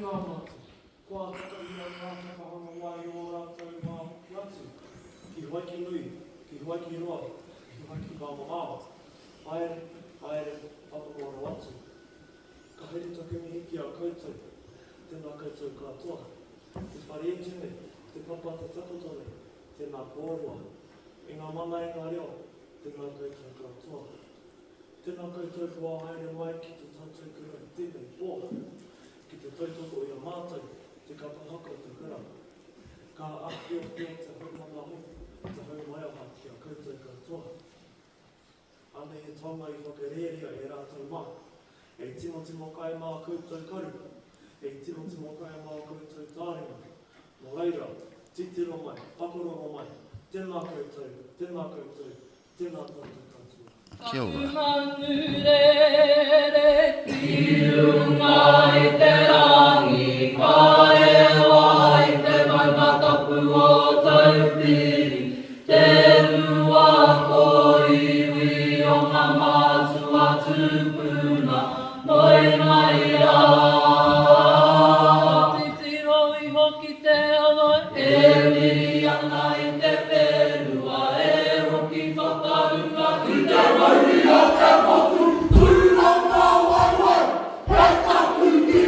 ngā matu, kua taka ia ngā takahanga wai o rātou ngā watu, ki Waiki Nui, ki Waiki Roa, ki Waiki Māmaawa, haere, haere, whapakora atu. Ka haere takumi hiki a koutou, tēnā koutou katoa, te whare etune, te papa te takotore, tēnā kōrua, i ngā mana e ngā reo, tēnā koutou katoa. Tēnā koutou kua haere mai ki te tātou kura i tēnei pōha, ki te tautoko i a mātou, te kapahaka te kura. Ka ahio pia te haumanga ho, te haumaiaha ki a koutou katoa. Ane he tonga i whakareria e rātou mā, e tino timo kai mā koutou karu, e tino timo kai mā koutou tāringa. Nō reira, titiro mai, pakororo mai, tēnā koutou, tēnā koutou, tēnā tātou katoa. Kia ora. Manurere, i runga i te rangi, ka e wai te maimatapu o taupiri, te rua ko iwi o ngā mātua tūpuna, moi mai rā. Titiro i hoki te awa, e miri ana i te whenua, e hoki whakarunga ki te rauri o te motu, tūranga waiwai, he tapu ki.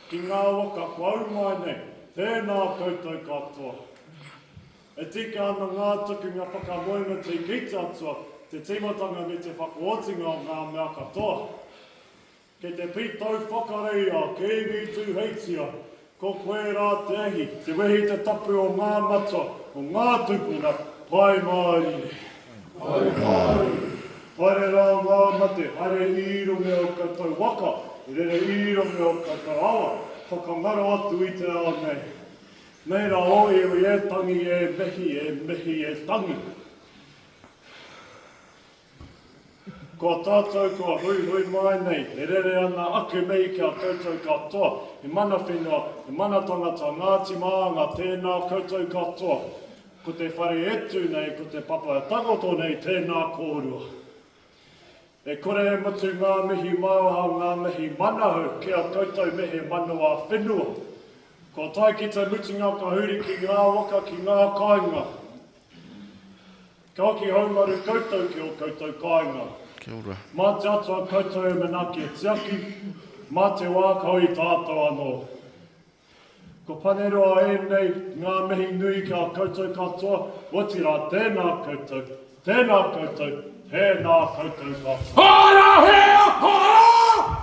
Ki ngā waka kau mai nei, tēnā koutou katoa. E tika ana ngā tuku ngā whakamoenga te kita atua, te timatanga me te whakaotinga o ngā mea katoa. Kei te pitau whakareia, kei ngi tū heitia, ko koe rā te ahi, te wehi te tapu o ngā matua, o ngā tupuna, pai mai. Pai mai. Haere rā ngā mate, haere ironge o koutou waka, rere ironge o koutou awa, whakangaro atu i te ao nei. Nei rā oi e tangi e mehi e tangi. Ko tātou kua hui mai nei, e rere ana aku mei kia koutou katoa, e mana whenua, e mana tangata, Ngāti Māanga, tēnā koutou katoa. Ko te whare etu nei, ko te papa e tagoto nei, tēnā kōrua. E kore e mutu ngā mihi mauha, ngā mihi manahu, kia koutou mihi manua whenua. Ko tai ki te mutunga ka huri ki ngā waka ki ngā kāinga. Ka ki haumaru koutou ki o koutou kāinga. Kia ora. Mā te atua koutou e manaki e tiaki, mā te wā kaui tātou anō. Ko paneroa e nei ngā mihi nui kia koutou katoa, wati rā tēnā koutou, tēnā koutou, tēnā koutou katoa. Hara hea, hara!